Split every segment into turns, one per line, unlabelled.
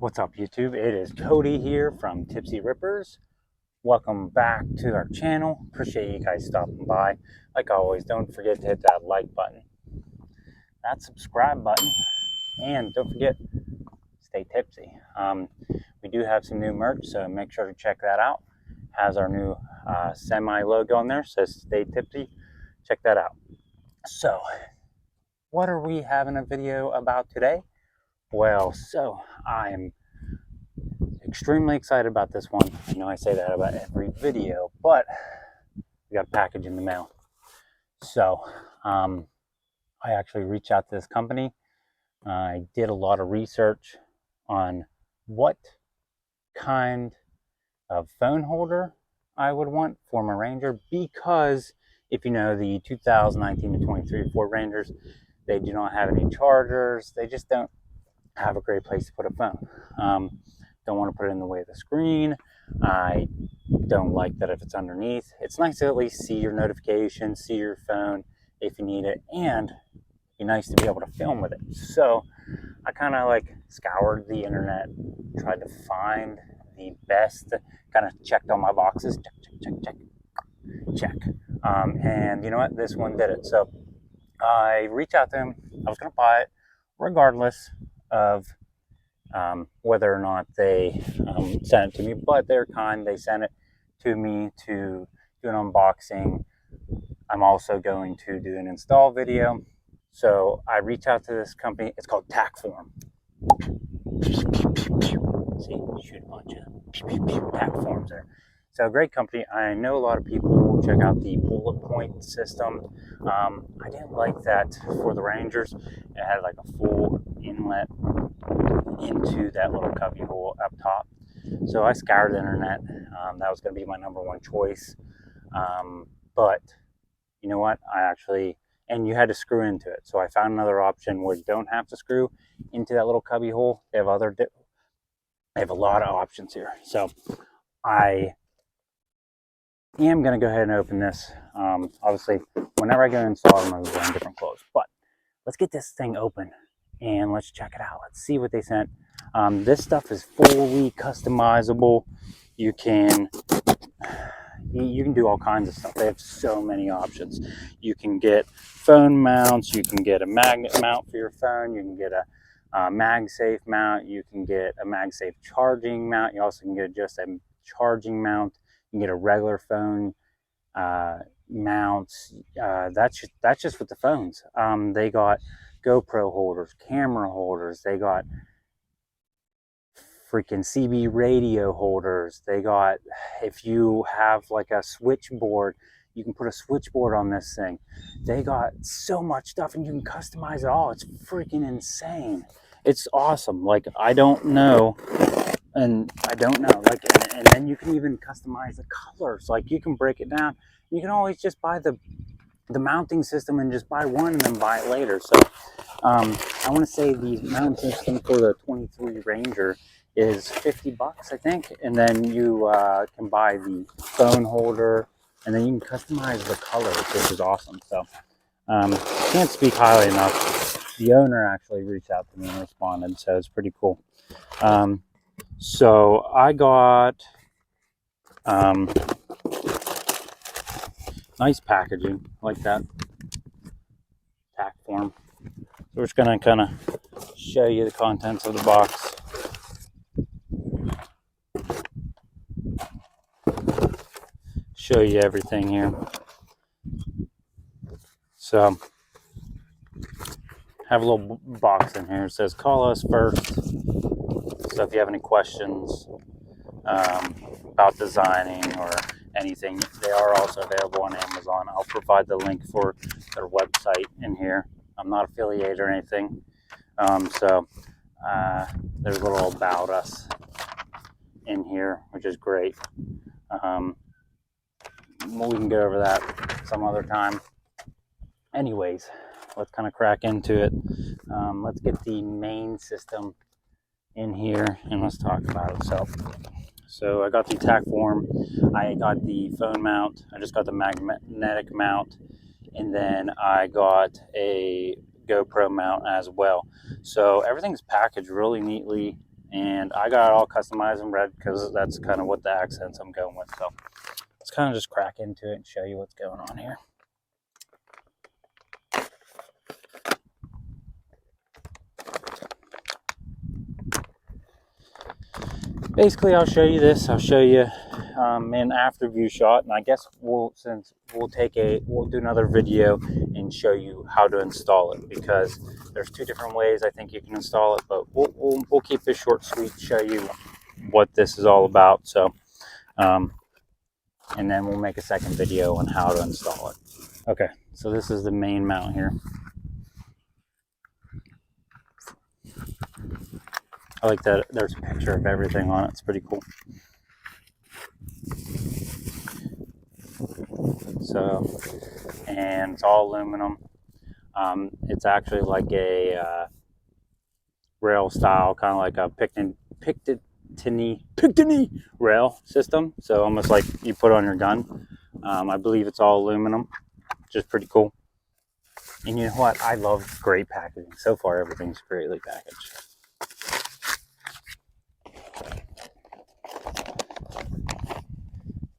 What's up, YouTube? It is Cody here from Tipsy Rippers. Welcome back to our channel. Appreciate you guys stopping by. Like always, don't forget to hit that like button, that subscribe button, and don't forget, stay tipsy. We do have some new merch, so make sure to check that out. Has our new semi logo on there, says stay tipsy. Check that out. So, what are we having a video about today? Well, so I'm extremely excited about this one. I know I say that about every video, but we got a package in the mail. So I actually reached out to this company. I did a lot of research on what kind of phone holder I would want for my Ranger, because if you know the 2019 to 23 Ford Rangers, they do not have any chargers. They just don't have a great place to put a phone. Don't want to put it in the way of the screen. I don't like that if it's underneath. It's nice to at least see your notifications, see your phone if you need it, and it'd be nice to be able to film with it. So I kind of like scoured the internet, tried to find the best, kind of checked all my boxes, check. And you know what? This one did it. So I reached out to him. I was going to buy it regardless of whether or not they sent it to me, but they're kind. They sent it to me to do an unboxing. I'm also going to do an install video. So I reached out to this company. It's called Tackform. See, shoot a bunch of Tackforms there. So great company. I know a lot of people check out the bullet point system. I didn't like that for the Rangers. It had like a full inlet into that little cubby hole up top. So I scoured the internet. That was going to be my number one choice. But you know what? And you had to screw into it. So I found another option where you don't have to screw into that little cubby hole. They have a lot of options here. So I am going to go ahead and open this. Obviously, whenever I go to install, I'm going to be wearing different clothes. But let's get this thing open and let's check it out. Let's see what they sent. This stuff is fully customizable. You can do all kinds of stuff. They have so many options. You can get phone mounts. You can get a magnet mount for your phone. You can get a MagSafe mount. You can get a MagSafe charging mount. You also can get just a charging mount. You can get a regular phone mounts. That's just with the phones. They got GoPro holders, camera holders. They got freaking CB radio holders. They got, if you have like a switchboard, you can put a switchboard on this thing. They got so much stuff and you can customize it all. It's freaking insane. It's awesome. Like, I don't know. And then you can even customize the colors. Like, you can break it down. You can always just buy the mounting system and just buy one and then buy it later. So I want to say the mounting system for the 23 Ranger is $50, I think. And then you can buy the phone holder, and then you can customize the colors, which is awesome. So can't speak highly enough. The owner actually reached out to me and responded, so it's pretty cool. So I got nice packaging like that, Tackform. So we're just gonna kind of show you the contents of the box. Show you everything here. So have a little box in here. It says call us first. So if you have any questions about designing or anything, they are also available on Amazon. I'll provide the link for their website in here. I'm not affiliated or anything. So there's a little about us in here, which is great. We can go over that some other time. Anyways, let's kind of crack into it. Let's get the main system in here and let's talk about it. So I got the Tackform. I got the phone mount. I just got the magnetic mount, and then I got a GoPro mount as well. So everything's packaged really neatly. And I got it all customized in red because that's kind of what the accents I'm going with. So let's kind of just crack into it and show you what's going on here. Basically, I'll show you this. I'll show you an after view shot, and I guess we'll do another video and show you how to install it, because there's two different ways I think you can install it. But we'll keep this short, sweet, show you what this is all about. So, and then we'll make a second video on how to install it. Okay, so this is the main mount here. I like that there's a picture of everything on it. It's pretty cool. So, and it's all aluminum. It's actually like a rail style, kind of like a Picatinny rail system. So almost like you put on your gun. I believe it's all aluminum, which is pretty cool. And you know what? I love great packaging. So far, everything's greatly packaged.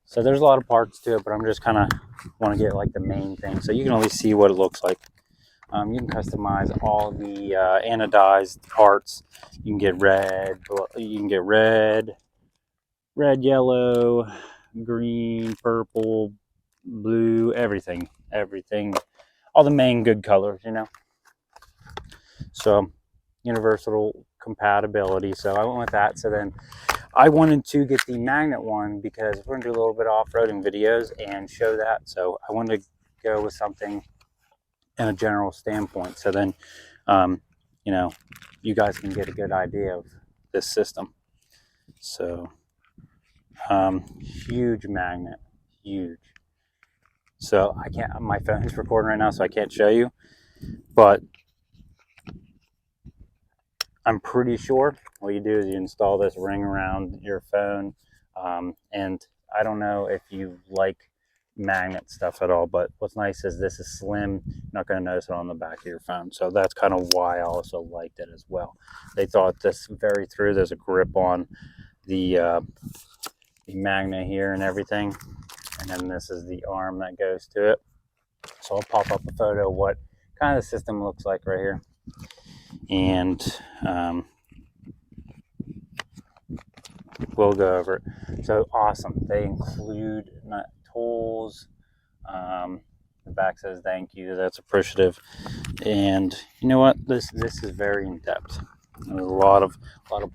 So there's a lot of parts to it, but I'm just kind of want to get like the main thing, so you can at least see what it looks like. You can customize all the anodized parts. You can get red, yellow, green, purple, blue, everything, all the main good colors, you know. So universal compatibility. So I went with that. So then I wanted to get the magnet one because we're going to do a little bit of off-roading videos and show that. So I wanted to go with something in a general standpoint. So then, you know, you guys can get a good idea of this system. So, huge magnet, huge. So I can't, my phone's recording right now, so I can't show you, but I'm pretty sure what you do is you install this ring around your phone. And I don't know if you like magnet stuff at all, but what's nice is this is slim. You're not going to notice it on the back of your phone. So that's kind of why I also liked it as well. They thought this very through. There's a grip on the magnet here and everything. And then this is the arm that goes to it. So I'll pop up a photo of what kind of the system looks like right here. And we'll go over it. So awesome. They include tools. The back says thank you. That's appreciative. And you know what? This is very in depth. There's a lot of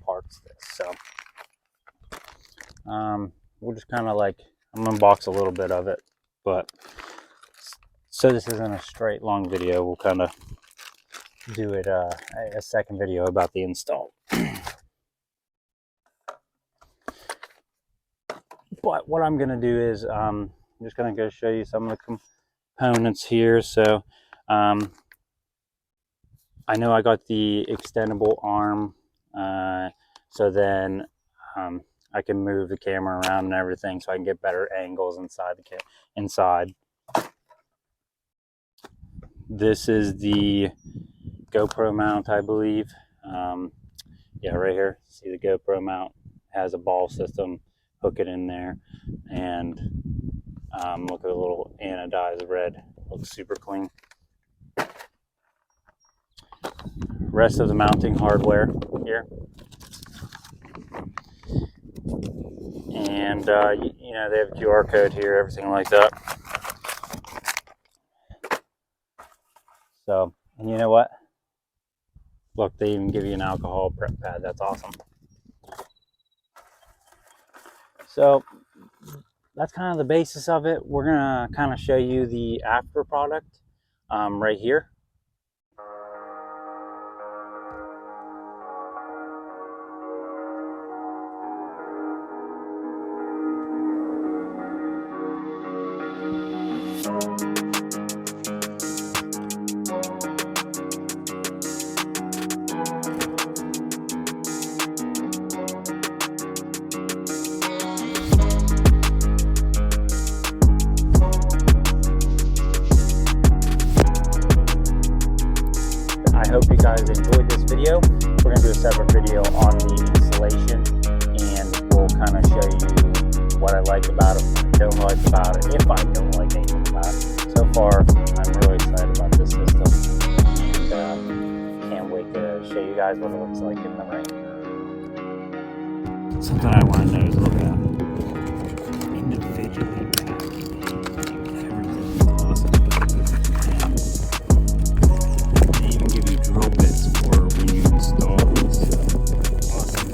parts to this. So we'll just kind of like, I'm gonna unbox a little bit of it, but so this isn't a straight long video. We'll kind of do it a second video about the install. But what I'm gonna do is I'm just gonna go show you some of the components here. So I know I got the extendable arm, so then I can move the camera around and everything, so I can get better angles inside the inside. This is the GoPro mount, I believe. Yeah, right here. See the GoPro mount has a ball system. Hook it in there, and look at the little anodized red. Looks super clean. Rest of the mounting hardware here, and you know, they have a QR code here, everything like that. So, and you know what? Look, they even give you an alcohol prep pad. That's awesome. So that's kind of the basis of it. We're gonna kind of show you the after product right here. I hope you guys enjoyed this video. We're going to do a separate video on the installation, and we'll kind of show you what I like about it, what I don't like about it, if I don't like anything about it. So far, I'm really excited about this system, and can't wait to show you guys what it looks like in the rain. Something I want to know is look at individually packaged. Everything is awesome. They even give you drill bits for when you install these. Awesome.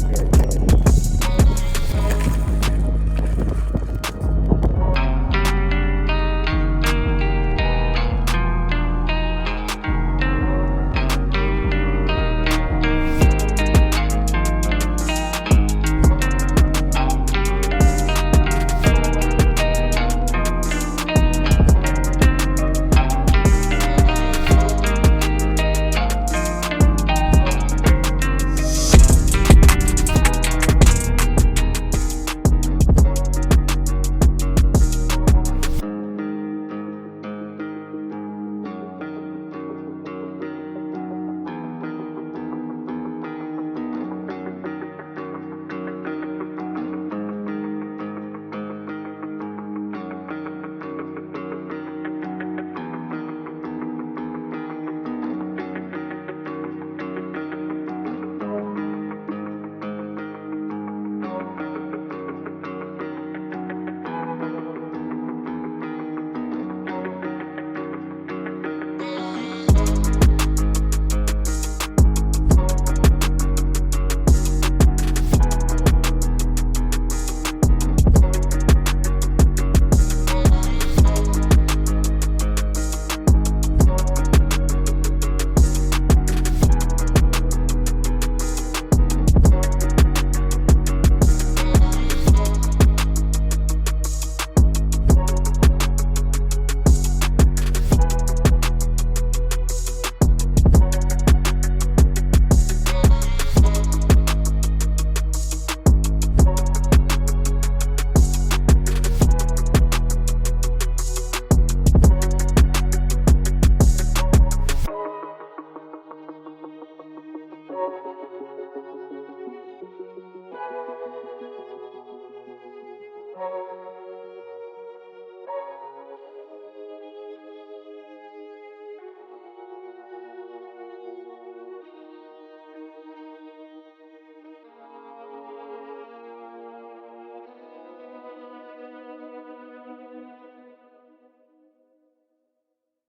Very good.